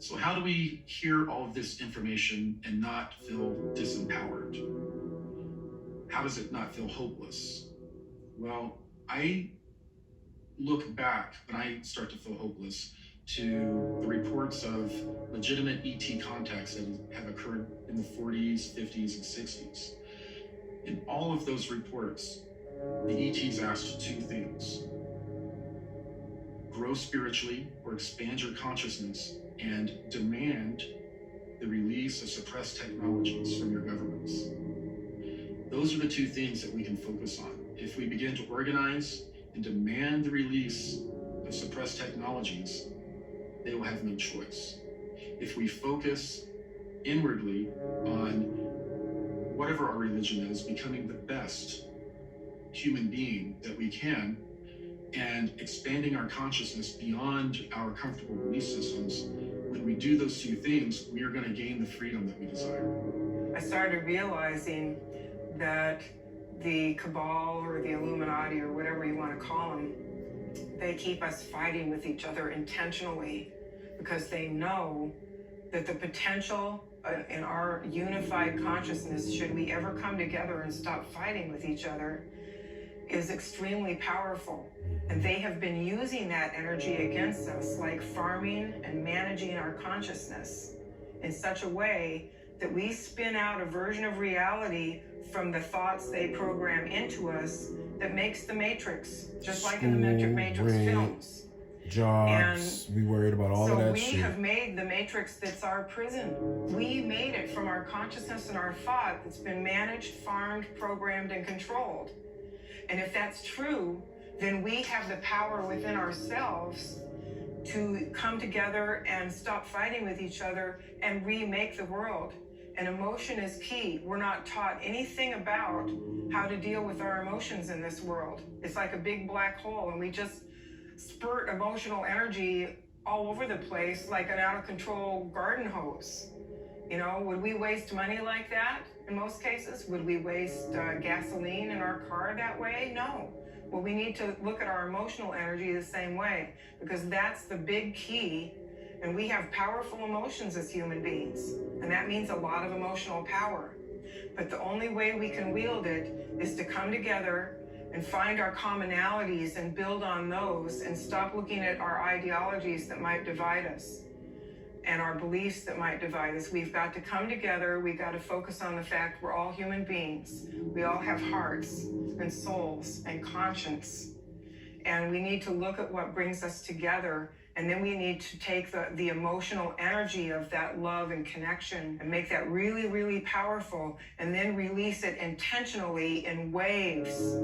So how do we hear all of this information and not feel disempowered? How does it not feel hopeless? Well, I look back when I start to feel hopeless to the reports of legitimate ET contacts that have occurred in the 40s, 50s, and 60s. In all of those reports, the ETs asked two things: grow spiritually or expand your consciousness, and demand the release of suppressed technologies from your governments. Those are the two things that we can focus on. If we begin to organize and demand the release of suppressed technologies, they will have no choice. If we focus inwardly on whatever our religion is, becoming the best human being that we can, and expanding our consciousness beyond our comfortable belief systems, when we do those two things, we are going to gain the freedom that we desire. I started realizing that the cabal or the Illuminati or whatever you want to call them, they keep us fighting with each other intentionally because they know that the potential in our unified consciousness, should we ever come together and stop fighting with each other, is extremely powerful. And they have been using that energy against us, like farming and managing our consciousness in such a way that we spin out a version of reality from the thoughts they program into us that makes the Matrix, just like in the Matrix films. Jobs, we worried about all of that shit. So we have made the Matrix that's our prison. We made it from our consciousness and our thought that's been managed, farmed, programmed, and controlled. And if that's true, then we have the power within ourselves to come together and stop fighting with each other and remake the world. And emotion is key. We're not taught anything about how to deal with our emotions in this world. It's like a big black hole, and we just spurt emotional energy all over the place like an out-of-control garden hose. You know, would we waste money like that in most cases? Would we waste gasoline in our car that way? No. Well, we need to look at our emotional energy the same way, because that's the big key. And we have powerful emotions as human beings, and that means a lot of emotional power. But the only way we can wield it is to come together and find our commonalities and build on those, and stop looking at our ideologies that might divide us and our beliefs that might divide us. We've got to come together. We've got to focus on the fact we're all human beings. We all have hearts and souls and conscience. And we need to look at what brings us together. And then we need to take the emotional energy of that love and connection and make that really, really powerful, and then release it intentionally in waves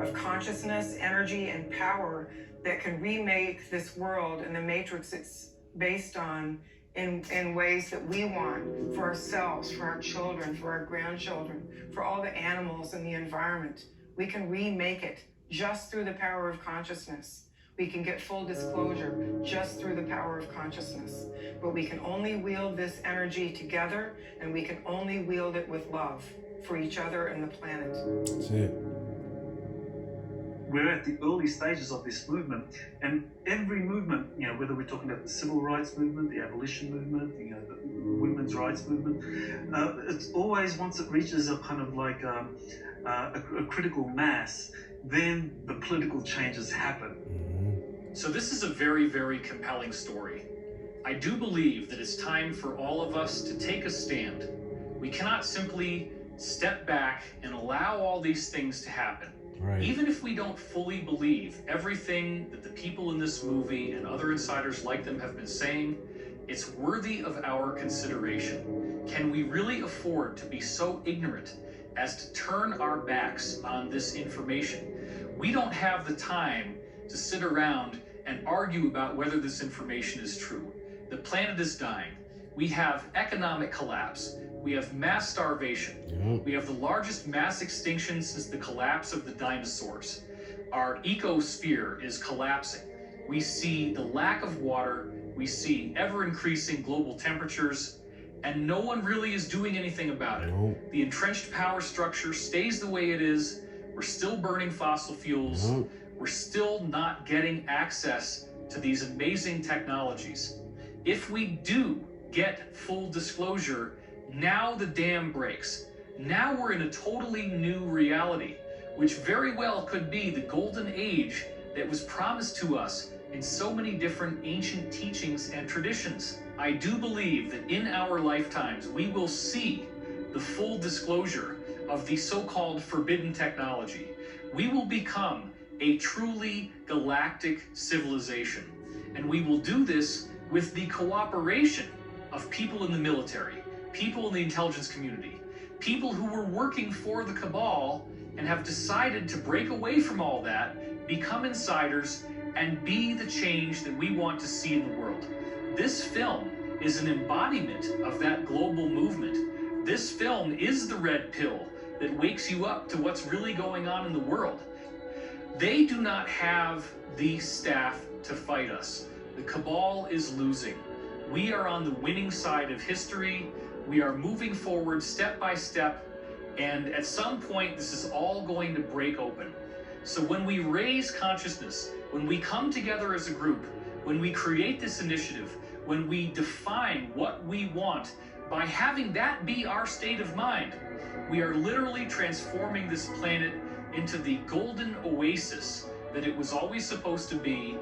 of consciousness, energy, and power that can remake this world and the matrix it's based on in ways that we want for ourselves, for our children, for our grandchildren, for all the animals in the environment. We can remake it just through the power of consciousness. We can get full disclosure just through the power of consciousness. But we can only wield this energy together, and we can only wield it with love for each other and the planet. That's it. We're at the early stages of this movement, and every movement, you know, whether we're talking about the civil rights movement, the abolition movement, you know, the women's rights movement, it's always, once it reaches a kind of like a critical mass, then the political changes happen. So this is a very, very compelling story. I do believe that it's time for all of us to take a stand. We cannot simply step back and allow all these things to happen. Right. Even if we don't fully believe everything that the people in this movie and other insiders like them have been saying, it's worthy of our consideration. Can we really afford to be so ignorant as to turn our backs on this information? We don't have the time to sit around and argue about whether this information is true. The planet is dying. We have economic collapse. We have mass starvation. Yep. We have the largest mass extinction since the collapse of the dinosaurs. Our ecosphere is collapsing. We see the lack of water. We see ever-increasing global temperatures, and no one really is doing anything about it. Nope. The entrenched power structure stays the way it is. We're still burning fossil fuels. Nope. We're still not getting access to these amazing technologies. If we do get full disclosure, now the dam breaks. Now we're in a totally new reality, which very well could be the golden age that was promised to us in so many different ancient teachings and traditions. I do believe that in our lifetimes we will see the full disclosure of the so-called forbidden technology. We will become a truly galactic civilization, and we will do this with the cooperation of people in the military, people in the intelligence community, people who were working for the cabal and have decided to break away from all that, become insiders, and be the change that we want to see in the world. This film is an embodiment of that global movement. This film is the red pill that wakes you up to what's really going on in the world. They do not have the staff to fight us. The cabal is losing. We are on the winning side of history. We are moving forward step by step, and at some point this is all going to break open. So when we raise consciousness, when we come together as a group, when we create this initiative, when we define what we want, by having that be our state of mind, we are literally transforming this planet into the golden oasis that it was always supposed to be,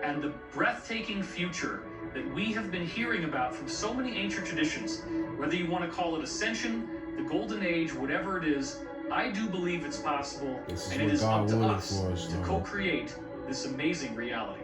and the breathtaking future that we have been hearing about from so many ancient traditions. Whether you want to call it ascension, the golden age, whatever it is, I do believe it's possible, and it is up to us to co-create this amazing reality.